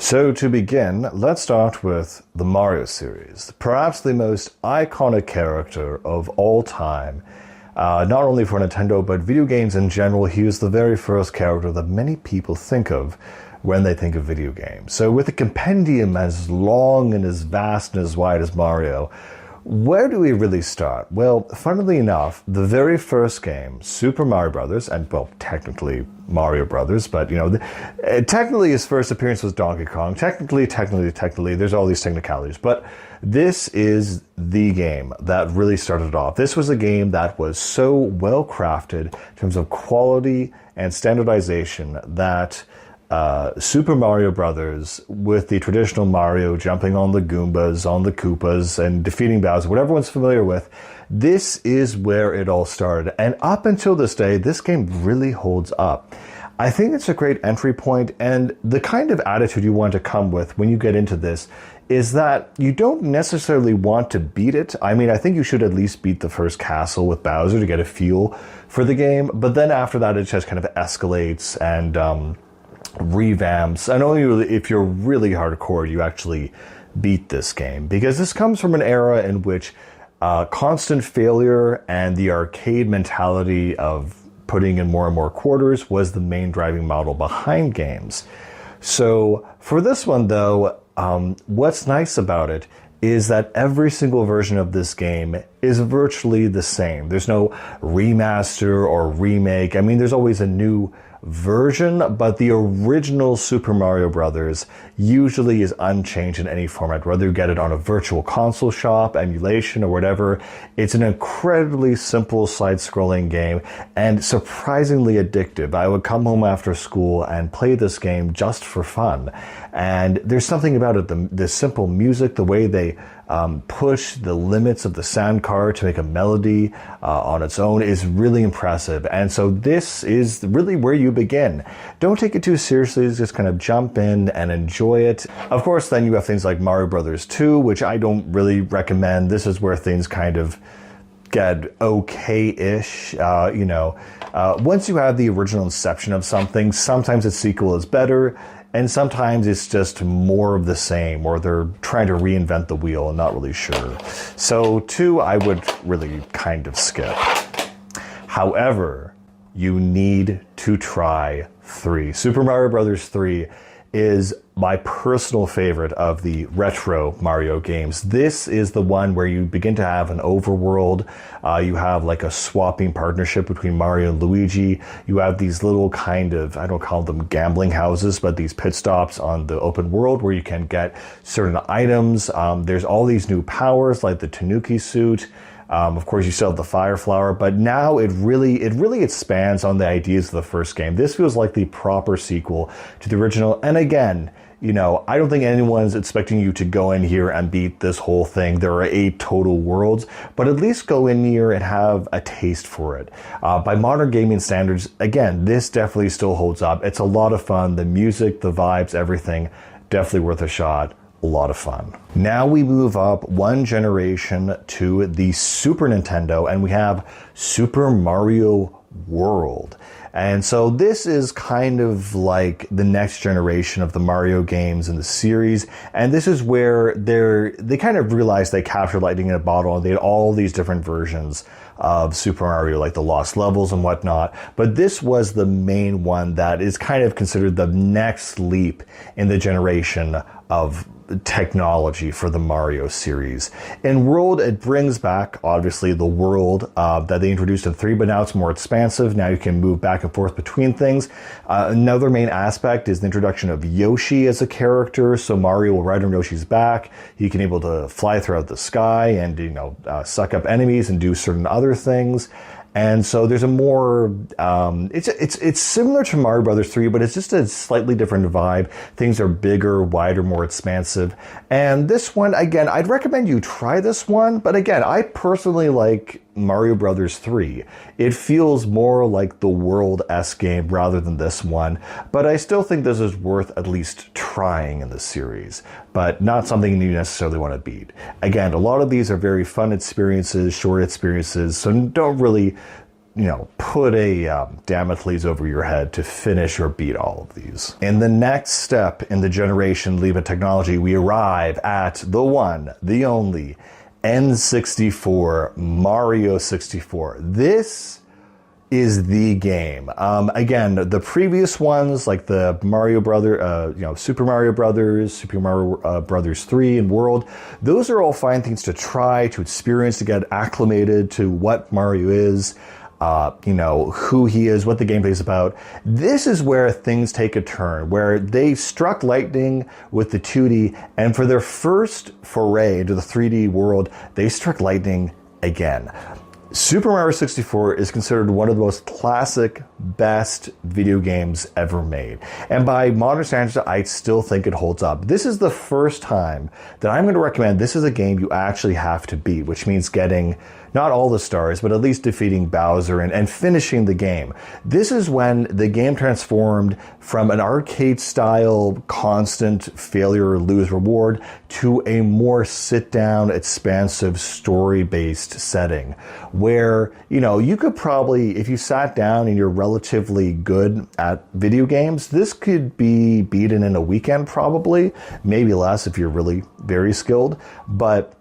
So to begin, let's start with the Mario series, perhaps the most iconic character of all time. Not only for Nintendo, but video games in general, he was the very first character that many people think of when they think of video games. So with a compendium as long and as vast and as wide as Mario, where do we really start? Well, funnily enough, the very first game, Super Mario Brothers, and well, technically Mario Brothers, but technically his first appearance was Donkey Kong. Technically, there's all these technicalities, but this is the game that really started off. This was a game that was so well crafted in terms of quality and standardization that Super Mario Brothers, with the traditional Mario jumping on the Goombas, on the Koopas, and defeating Bowser, what everyone's familiar with, this is where it all started. And up until this day, this game really holds up. I think it's a great entry point, and the kind of attitude you want to come with when you get into this is that you don't necessarily want to beat it. I mean, I think you should at least beat the first castle with Bowser to get a feel for the game, but then after that, it just kind of escalates and revamps, and only if you're really hardcore you actually beat this game, because this comes from an era in which constant failure and the arcade mentality of putting in more and more quarters was the main driving model behind games. So for this one though, what's nice about it is that every single version of this game is virtually the same. There's no remaster or remake. I mean, there's always a new version, but the original Super Mario Brothers usually is unchanged in any format, whether you get it on a virtual console shop, emulation, or whatever. It's an incredibly simple side-scrolling game and surprisingly addictive. I would come home after school and play this game just for fun. And there's something about it, the simple music, the way they push the limits of the sound card to make a melody on its own is really impressive. And so this is really where you begin. Don't take it too seriously, just kind of jump in and enjoy it. Of course, then you have things like Mario Brothers 2, which I don't really recommend. This is where things kind of get okay-ish. Once you have the original inception of something, sometimes its sequel is better, and sometimes it's just more of the same, or they're trying to reinvent the wheel and not really sure. So 2, I would really kind of skip. However, you need to try 3. Super Mario Brothers 3 is my personal favorite of the retro Mario games. This is the one where you begin to have an overworld. You have like a swapping partnership between Mario and Luigi. You have these little kind of, I don't call them gambling houses, but these pit stops on the open world where you can get certain items. There's all these new powers like the Tanuki suit. Of course, you still have the Fire Flower, but now it really expands on the ideas of the first game. This feels like the proper sequel to the original. And again, I don't think anyone's expecting you to go in here and beat this whole thing. There are 8 total worlds, but at least go in here and have a taste for it. By modern gaming standards, again, this definitely still holds up. It's a lot of fun. The music, the vibes, everything, definitely worth a shot. A lot of fun. Now we move up one generation to the Super Nintendo, and we have Super Mario World. And so this is kind of like the next generation of the Mario games in the series, and this is where they kind of realized they captured lightning in a bottle, and they had all these different versions of Super Mario, like the Lost Levels and whatnot. But this was the main one that is kind of considered the next leap in the generation of technology for the Mario series. In World, it brings back, obviously, the world that they introduced in 3, but now it's more expansive. Now you can move back and forth between things. Another main aspect is the introduction of Yoshi as a character, so Mario will ride on Yoshi's back. He can able to fly throughout the sky and, suck up enemies and do certain other things. And so there's a more, it's similar to Mario Brothers 3, but it's just a slightly different vibe. Things are bigger, wider, more expansive. And this one, again, I'd recommend you try this one. But again, I personally like Mario Brothers 3. It feels more like the World-esque game rather than this one. But I still think this is worth at least trying in the series, but not something you necessarily want to beat. Again, a lot of these are very fun experiences, short experiences, so don't really put a Damocles over your head to finish or beat all of these. In the next step in the generation leap of technology, we arrive at the one, the only, N64, Mario 64. This is the game. Again, the previous ones like the Super Mario Brothers, Super Mario Brothers 3 and World, those are all fine things to try, to experience, to get acclimated to what Mario is, who he is, what the gameplay is about. This is where things take a turn, where they struck lightning with the 2D, and for their first foray into the 3D world, they struck lightning again. Super Mario 64 is considered one of the most classic, best video games ever made. And by modern standards, I still think it holds up. This is the first time that I'm going to recommend this is a game you actually have to beat, which means getting not all the stars, but at least defeating Bowser and finishing the game. This is when the game transformed from an arcade-style, constant failure or lose reward to a more sit-down, expansive, story-based setting where, you could probably, if you sat down and you're relatively good at video games, this could be beaten in a weekend probably, maybe less if you're really very skilled, but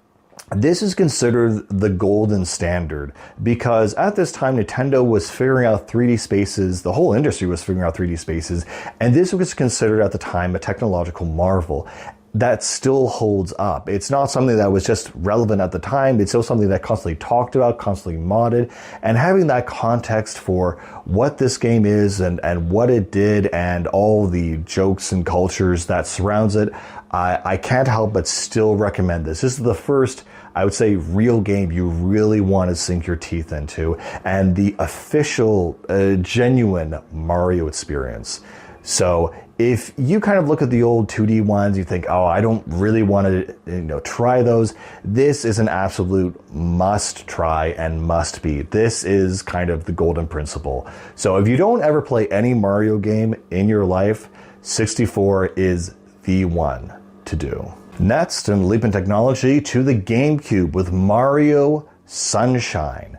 this is considered the golden standard because at this time Nintendo was figuring out 3D spaces, the whole industry was figuring out 3D spaces, and this was considered at the time a technological marvel that still holds up. It's not something that was just relevant at the time, it's still something that constantly talked about, constantly modded, and having that context for what this game is and what it did and all the jokes and cultures that surrounds it, I can't help but still recommend this. This is the first, I would say, real game you really want to sink your teeth into, and the official, genuine Mario experience. So if you kind of look at the old 2D ones, you think, oh, I don't really want to try those. This is an absolute must try and must beat. This is kind of the golden principle. So if you don't ever play any Mario game in your life, 64 is the one to do. Next, in leap in technology, to the GameCube with Mario Sunshine.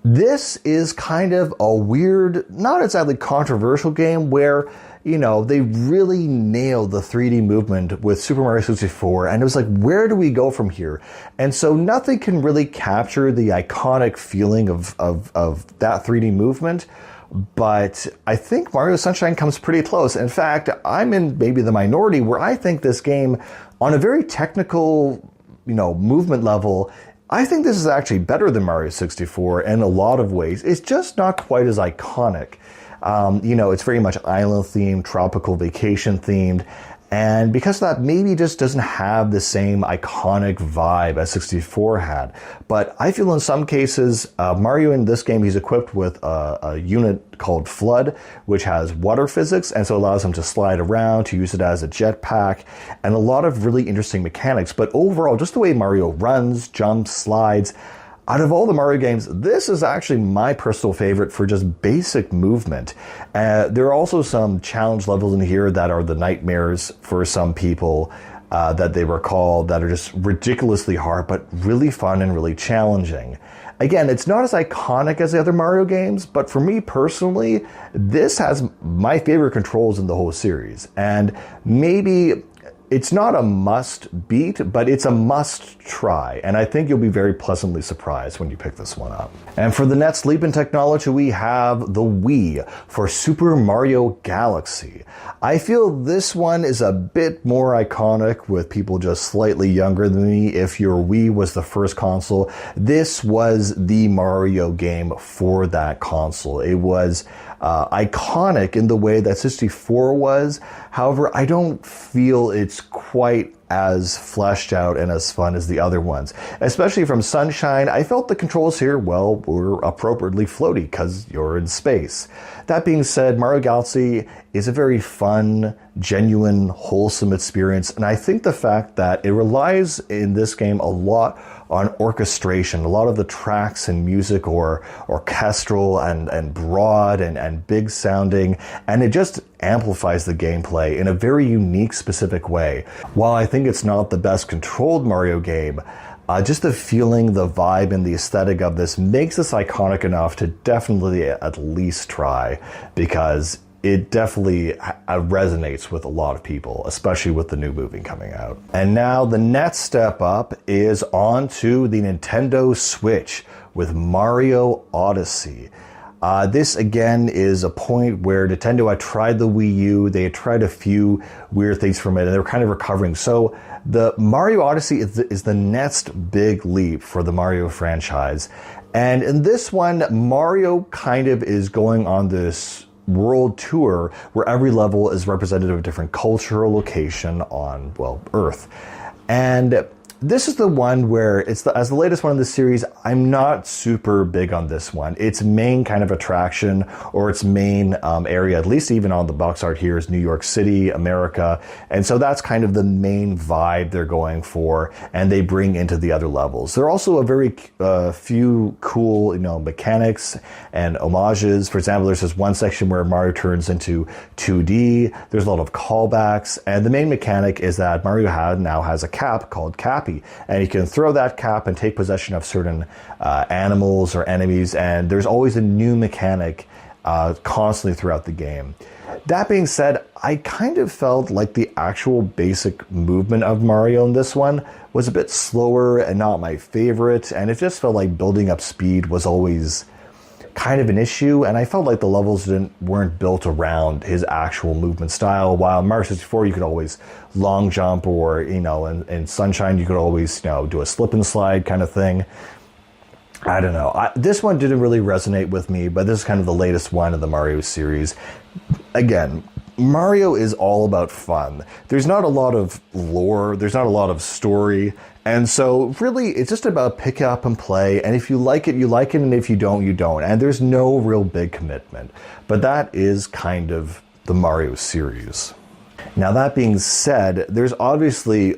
This is kind of a weird, not exactly controversial game where, they really nailed the 3D movement with Super Mario 64, and it was like, where do we go from here? And so nothing can really capture the iconic feeling of that 3D movement, but I think Mario Sunshine comes pretty close. In fact, I'm in maybe the minority where I think this game, on a very technical, movement level, I think this is actually better than Mario 64 in a lot of ways. It's just not quite as iconic. It's very much island themed, tropical vacation themed, and because of that, maybe just doesn't have the same iconic vibe as 64 had. But I feel in some cases, Mario in this game, he's equipped with a unit called Flood, which has water physics, and so allows him to slide around, to use it as a jetpack, and a lot of really interesting mechanics. But overall, just the way Mario runs, jumps, slides, out of all the Mario games, this is actually my personal favorite for just basic movement. There are also some challenge levels in here that are the nightmares for some people that they recall that are just ridiculously hard, but really fun and really challenging. Again, it's not as iconic as the other Mario games, but for me personally, this has my favorite controls in the whole series. And maybe it's not a must beat, but it's a must try. And I think you'll be very pleasantly surprised when you pick this one up. And for the next leap in technology, we have the Wii for Super Mario Galaxy. I feel this one is a bit more iconic with people just slightly younger than me. If your Wii was the first console, this was the Mario game for that console. It was iconic in the way that 64 was. However, I don't feel it's quite as fleshed out and as fun as the other ones. Especially from Sunshine, I felt the controls here, were appropriately floaty because you're in space. That being said, Mario Galaxy is a very fun, genuine, wholesome experience, and I think the fact that it relies in this game a lot on orchestration. A lot of the tracks and music are orchestral and broad and big sounding, and it just amplifies the gameplay in a very unique, specific way. While I think it's not the best controlled Mario game, Just the feeling, the vibe, and the aesthetic of this makes this iconic enough to definitely at least try, because it definitely resonates with a lot of people, especially with the new movie coming out. And now the next step up is onto the Nintendo Switch with Mario Odyssey. This again is a point where Nintendo had tried the Wii U, they had tried a few weird things from it, and they were kind of recovering. So the Mario Odyssey is the next big leap for the Mario franchise. And in this one, Mario kind of is going on this world tour where every level is representative of a different culture or location on, well, Earth. And this is the one where as the latest one in the series, I'm not super big on this one. Its main kind of attraction, or its main area, at least even on the box art here, is New York City, America. And so that's kind of the main vibe they're going for, and they bring into the other levels. There are also a very few cool, mechanics and homages. For example, there's this one section where Mario turns into 2D. There's a lot of callbacks, and the main mechanic is that Mario now has a cap called Cappy. And you can throw that cap and take possession of certain animals or enemies, and there's always a new mechanic constantly throughout the game. That being said, I kind of felt like the actual basic movement of Mario in this one was a bit slower and not my favorite, and it just felt like building up speed was always kind of an issue, and I felt like the levels weren't built around his actual movement style. While Mario 64, you could always long jump, or in Sunshine, you could always do a slip and slide kind of thing. I don't know. This one didn't really resonate with me, but this is kind of the latest one in the Mario series. Again, Mario is all about fun. There's not a lot of lore, there's not a lot of story, and so really it's just about pick up and play, and if you like it, you like it, and if you don't, you don't. And there's no real big commitment. But that is kind of the Mario series. Now that being said, there's obviously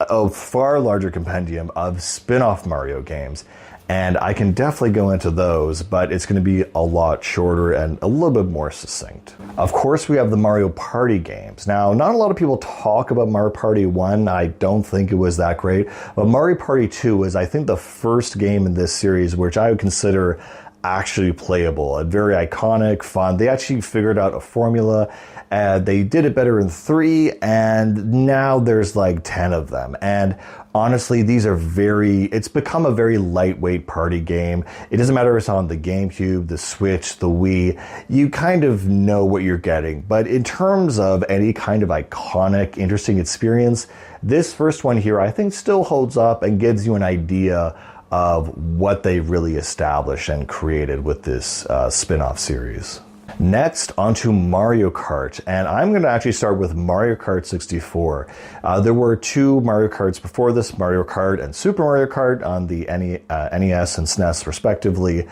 a far larger compendium of spin-off Mario games, and I can definitely go into those, but it's going to be a lot shorter and a little bit more succinct. Of course, we have the Mario Party games. Now, not a lot of people talk about Mario Party 1. I don't think it was that great, but Mario Party 2 is, I think, the first game in this series which I would consider actually playable, and very iconic, fun. They actually figured out a formula. They did it better in 3, and now there's like 10 of them. And honestly, it's become a very lightweight party game. It doesn't matter if it's on the GameCube, the Switch, the Wii, you kind of know what you're getting. But in terms of any kind of iconic, interesting experience, this first one here, I think, still holds up and gives you an idea of what they really established and created with this spin-off series. Next, onto Mario Kart, and I'm going to actually start with Mario Kart 64. There were 2 Mario Karts before this, Mario Kart and Super Mario Kart on the NES and SNES respectively,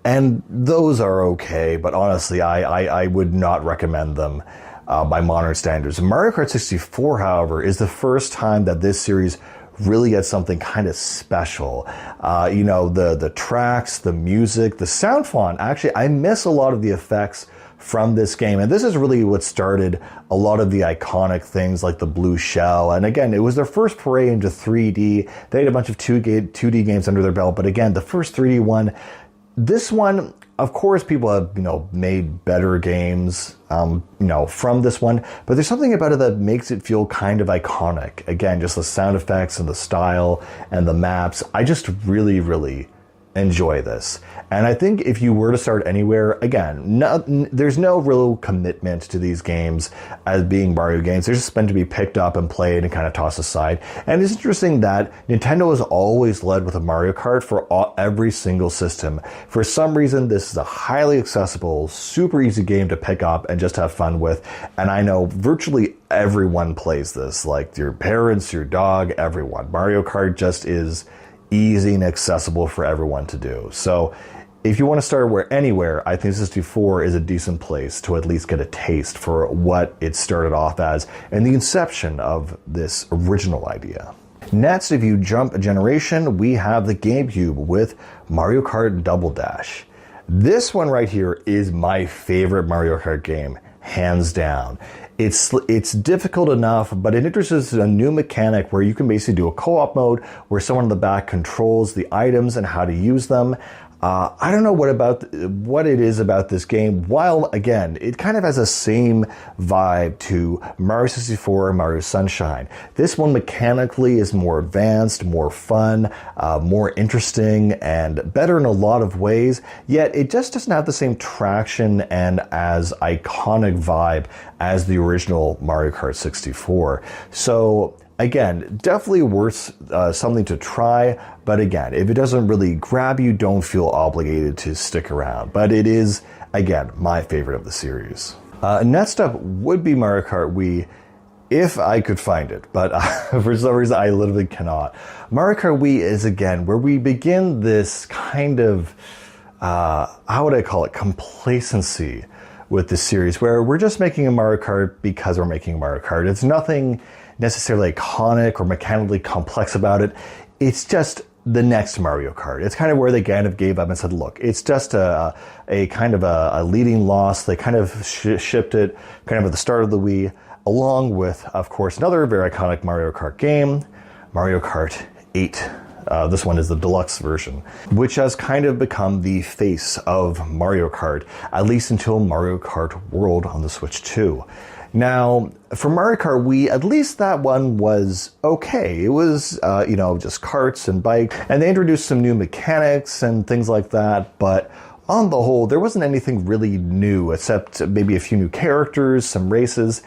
and those are okay, but honestly, I would not recommend them by modern standards. Mario Kart 64, however, is the first time that this series really gets something kind of special. The tracks, the music, the sound font. Actually, I miss a lot of the effects from this game, and this is really what started a lot of the iconic things like the blue shell. And again, it was their first foray into 3D. They had a bunch of 2D games under their belt, but again, the first 3D one. This one, of course, people have made better games from this one, but there's something about it that makes it feel kind of iconic. Again, just the sound effects and the style and the maps. I just really, really enjoy this. And I think if you were to start anywhere, again, there's no real commitment to these games as being Mario games. They're just meant to be picked up and played and kind of tossed aside. And it's interesting that Nintendo has always led with a Mario Kart for every single system. For some reason, this is a highly accessible, super easy game to pick up and just have fun with. And I know virtually everyone plays this, like your parents, your dog, everyone. Mario Kart just is easy and accessible for everyone to do. So if you want to start anywhere, I think 64 is a decent place to at least get a taste for what it started off as and the inception of this original idea. Next, if you jump a generation, we have the GameCube with Mario Kart Double Dash. This one right here is my favorite Mario Kart game, hands down. It's difficult enough, but it introduces a new mechanic where you can basically do a co-op mode where someone in the back controls the items and how to use them. I don't know what it is about this game. While again, it kind of has the same vibe to Mario 64 and Mario Sunshine. This one mechanically is more advanced, more fun, more interesting, and better in a lot of ways. Yet it just doesn't have the same traction and as iconic vibe as the original Mario Kart 64. So again, definitely worth something to try, but again, if it doesn't really grab you, don't feel obligated to stick around. But it is, again, my favorite of the series. Next up would be Mario Kart Wii, if I could find it, but for some reason I literally cannot. Mario Kart Wii is, again, where we begin this kind of, how would I call it, complacency with this series, where we're just making a Mario Kart because we're making a Mario Kart. It's nothing necessarily iconic or mechanically complex about it. It's just the next Mario Kart. It's kind of where they kind of gave up and said, look, it's just a kind of a leading loss. They kind of shipped it kind of at the start of the Wii, along with, of course, another very iconic Mario Kart game, Mario Kart 8. This one is the deluxe version, which has kind of become the face of Mario Kart, at least until Mario Kart World on the Switch 2. Now, for Mario Kart Wii, at least that one was okay. It was, just karts and bikes, and they introduced some new mechanics and things like that, but on the whole, there wasn't anything really new, except maybe a few new characters, some races.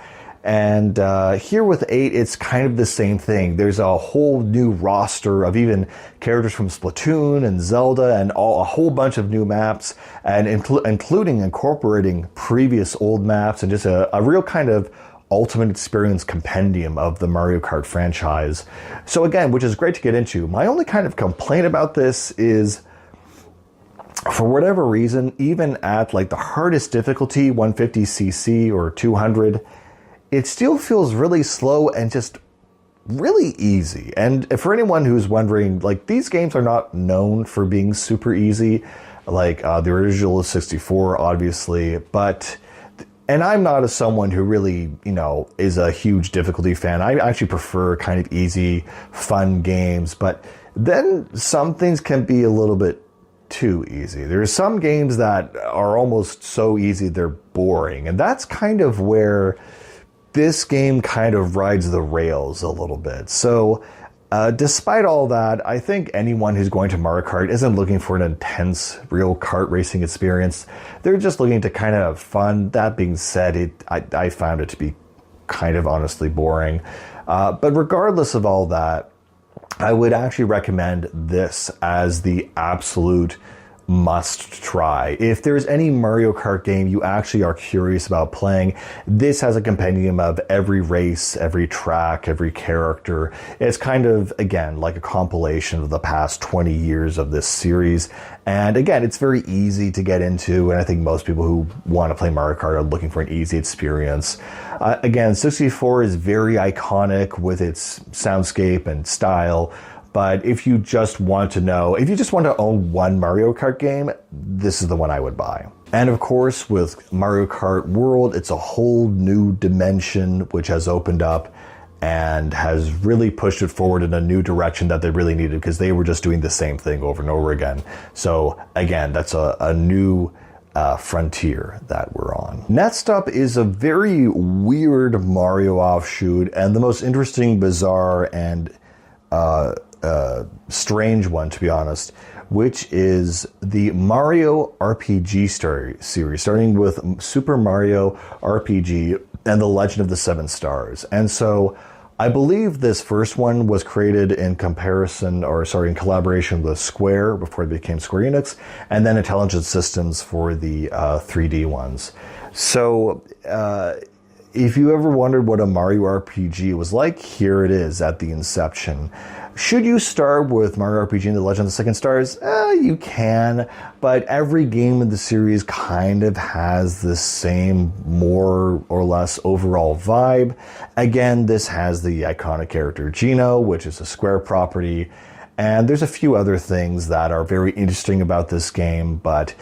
And here with 8, it's kind of the same thing. There's a whole new roster of even characters from Splatoon and Zelda and a whole bunch of new maps, and including incorporating previous old maps and just a real kind of ultimate experience compendium of the Mario Kart franchise. So again, which is great to get into. My only kind of complaint about this is, for whatever reason, even at like the hardest difficulty, 150cc or 200, it still feels really slow and just really easy. And for anyone who's wondering, like, these games are not known for being super easy, like the original 64, obviously, and I'm not someone who really, is a huge difficulty fan. I actually prefer kind of easy, fun games, but then some things can be a little bit too easy. There's some games that are almost so easy they're boring, and that's kind of where this game kind of rides the rails a little bit. So despite all that, I think anyone who's going to Mario Kart isn't looking for an intense, real kart racing experience. They're just looking to kind of have fun. That being said, I found it to be kind of honestly boring. But regardless of all that, I would actually recommend this as the absolute must try. If there's any Mario Kart game you actually are curious about playing, this has a compendium of every race, every track, every character. It's kind of, again, like a compilation of the past 20 years of this series. And again, it's very easy to get into, and I think most people who want to play Mario Kart are looking for an easy experience. Again, 64 is very iconic with its soundscape and style. But if you just want to own one Mario Kart game, this is the one I would buy. And of course, with Mario Kart World, it's a whole new dimension which has opened up and has really pushed it forward in a new direction that they really needed, because they were just doing the same thing over and over again. So again, that's a new frontier that we're on. Next up is a very weird Mario offshoot, and the most interesting, bizarre, and strange one, to be honest, which is the Mario RPG series, starting with Super Mario RPG and the Legend of the Seven Stars. And so I believe this first one was created in collaboration with Square before it became Square Enix, and then Intelligent Systems for the 3D ones. So if you ever wondered what a Mario RPG was like, here it is at the inception. Should you start with Mario RPG and The Legend of the Seven Stars? You can, but every game in the series kind of has the same, more or less, overall vibe. Again, this has the iconic character Geno, which is a Square property, and there's a few other things that are very interesting about this game, but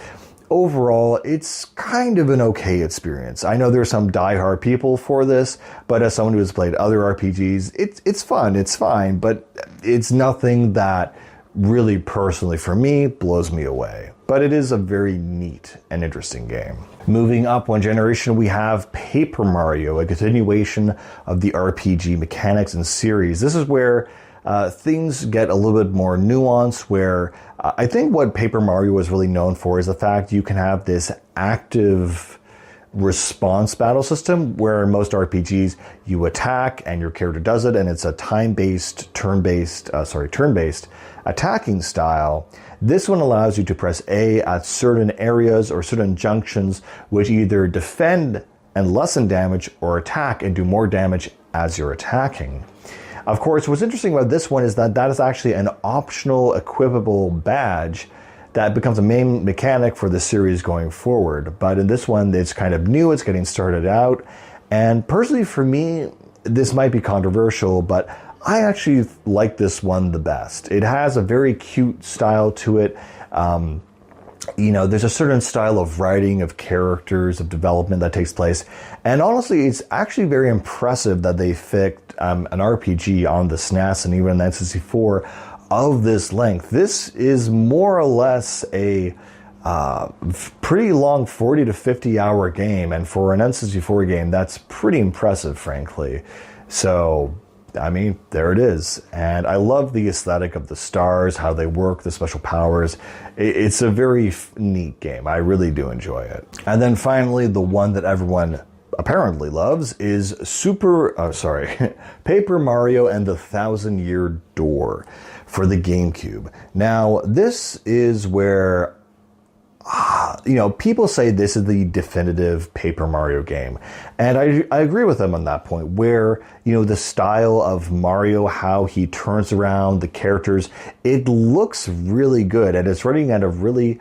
overall, it's kind of an okay experience. I know there's some diehard people for this, but as someone who has played other RPGs, it's fun, it's fine, but it's nothing that really personally for me blows me away. But it is a very neat and interesting game. Moving up one generation, we have Paper Mario, a continuation of the RPG mechanics and series. This is where things get a little bit more nuanced, where I think what Paper Mario was really known for is the fact you can have this active response battle system where in most RPGs you attack and your character does it, and it's a time-based, turn-based attacking style. This one allows you to press A at certain areas or certain junctions which either defend and lessen damage or attack and do more damage as you're attacking. Of course, what's interesting about this one is that is actually an optional equipable badge that becomes a main mechanic for the series going forward. But in this one, it's kind of new, it's getting started out. And personally for me, this might be controversial, but I actually like this one the best. It has a very cute style to it. There's a certain style of writing, of characters, of development that takes place. And honestly, it's actually very impressive that they fixed an RPG on the SNES and even the N64 of this length. This is more or less a pretty long 40 to 50 hour game. And for an N64 game, that's pretty impressive, frankly. So, I mean, there it is. And I love the aesthetic of the stars, how they work, the special powers. It's a very neat game. I really do enjoy it. And then finally, the one that everyone apparently loves is Paper Mario and the Thousand Year Door for the GameCube. Now, this is where people say this is the definitive Paper Mario game. And I agree with them on that point, where, the style of Mario, how he turns around, the characters, it looks really good. And it's running at a really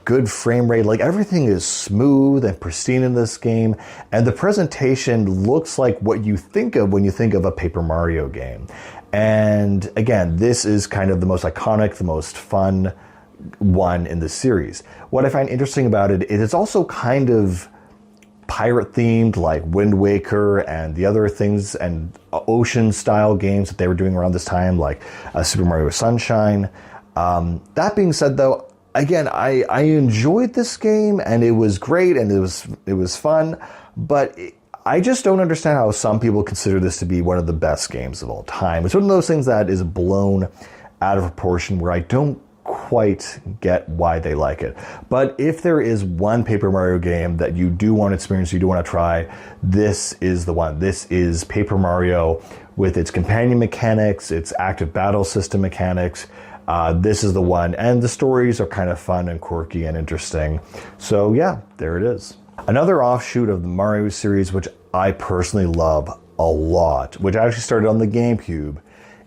good frame rate. Like, everything is smooth and pristine in this game. And the presentation looks like what you think of when you think of a Paper Mario game. And again, this is kind of the most iconic, the most fun one in the series. What I find interesting about it is it's also kind of pirate themed, like Wind Waker and the other things and ocean style games that they were doing around this time, like Super Mario Sunshine. That being said, though, again, I enjoyed this game and it was great and it was fun, but I just don't understand how some people consider this to be one of the best games of all time. It's one of those things that is blown out of proportion where I don't quite get why they like it. But if there is one Paper Mario game that you do want to experience, you do want to try, this is the one. This is Paper Mario with its companion mechanics, its active battle system mechanics. This is the one. And the stories are kind of fun and quirky and interesting. So yeah, there it is. Another offshoot of the Mario series, which I personally love a lot, which actually started on the GameCube,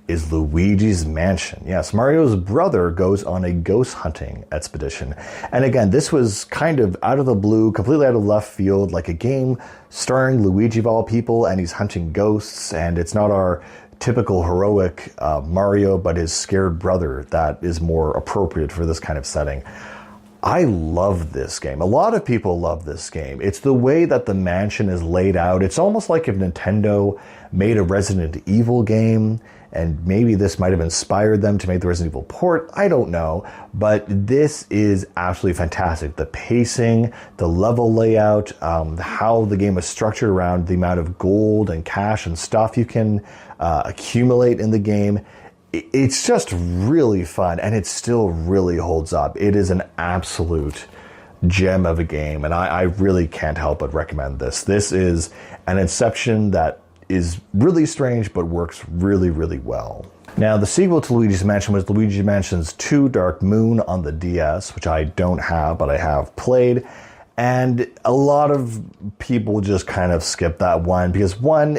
is Luigi's Mansion. Yes, Mario's brother goes on a ghost hunting expedition. And again, this was kind of out of the blue, completely out of left field, like a game starring Luigi of all people, and he's hunting ghosts, and it's not our typical heroic Mario, but his scared brother that is more appropriate for this kind of setting. I love this game. A lot of people love this game. It's the way that the mansion is laid out. It's almost like if Nintendo made a Resident Evil game, and maybe this might have inspired them to make the Resident Evil port. I don't know. But this is absolutely fantastic. The pacing, the level layout, how the game is structured around the amount of gold and cash and stuff you can accumulate in the game. It's just really fun, and it still really holds up. It is an absolute gem of a game, and I really can't help but recommend this. This is an Inception that is really strange, but works really, really well. Now, the sequel to Luigi's Mansion was Luigi's Mansion 2 Dark Moon on the DS, which I don't have, but I have played. And a lot of people just kind of skip that one because one,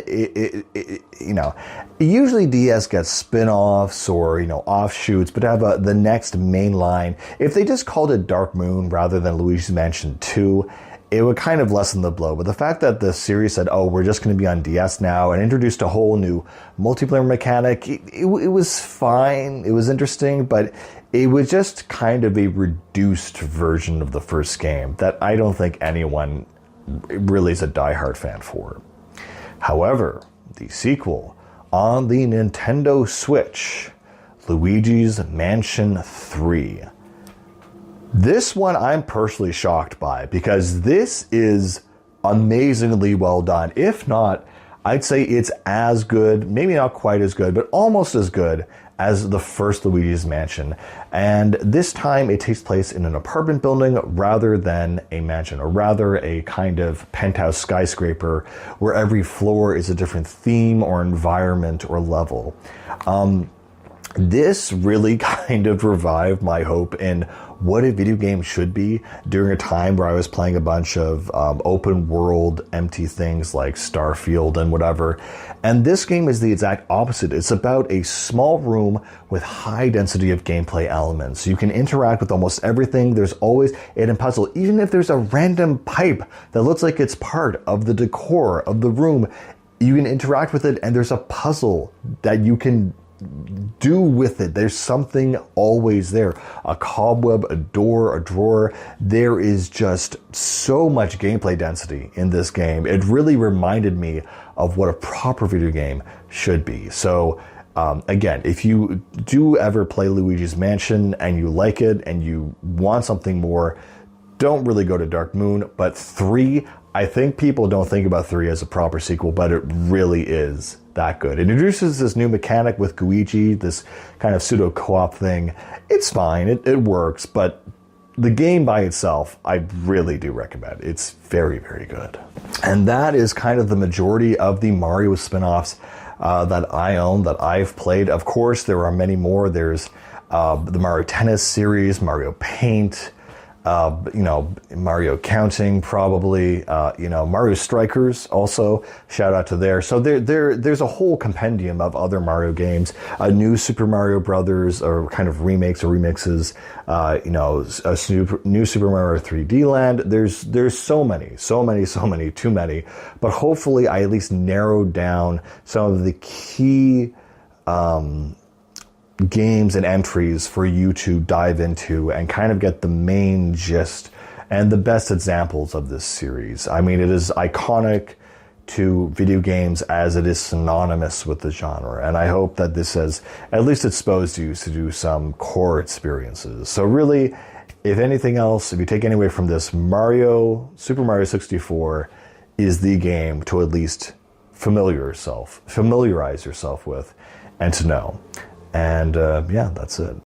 usually DS gets spin-offs or, offshoots, but to have the next main line, if they just called it Dark Moon rather than Luigi's Mansion 2, it would kind of lessen the blow. But the fact that the series said, oh, we're just going to be on DS now, and introduced a whole new multiplayer mechanic, it was fine. It was interesting, but it was just kind of a reduced version of the first game that I don't think anyone really is a diehard fan for. However, the sequel on the Nintendo Switch, Luigi's Mansion 3. This one I'm personally shocked by because this is amazingly well done. If not, I'd say it's as good, maybe not quite as good, but almost as good as the first Luigi's Mansion. And this time it takes place in an apartment building rather than a mansion, or rather a kind of penthouse skyscraper where every floor is a different theme or environment or level. This really kind of revived my hope in what a video game should be during a time where I was playing a bunch of open world empty things like Starfield and whatever. And this game is the exact opposite. It's about a small room with high density of gameplay elements. You can interact with almost everything. There's always a hidden puzzle. Even if there's a random pipe that looks like it's part of the decor of the room, you can interact with it and there's a puzzle that you can do with it. There's something always there. A cobweb, a door, a drawer. There is just so much gameplay density in this game. It really reminded me of what a proper video game should be. So again, if you do ever play Luigi's Mansion and you like it and you want something more, don't really go to Dark Moon. But 3, I think people don't think about 3 as a proper sequel, but it really is that good. It introduces this new mechanic with Gooigi, this kind of pseudo co-op thing. It's fine, it works, but the game by itself, I really do recommend. It's very, very good. And that is kind of the majority of the Mario spin-offs that I own, that I've played. Of course, there are many more. There's the Mario Tennis series, Mario Paint, Mario Counting probably, Mario Strikers also, shout out to there. So there's a whole compendium of other Mario games, new Super Mario Brothers, or kind of remakes or remixes, a new Super Mario 3D Land. There's so many, too many. But hopefully I at least narrowed down some of the key games and entries for you to dive into and kind of get the main gist and the best examples of this series. I mean, it is iconic to video games as it is synonymous with the genre, and I hope that this has at least exposed you to do some core experiences. So really, if anything else, if you take any away from this, Super Mario 64 is the game to at least familiarize yourself with and to know. And yeah, that's it.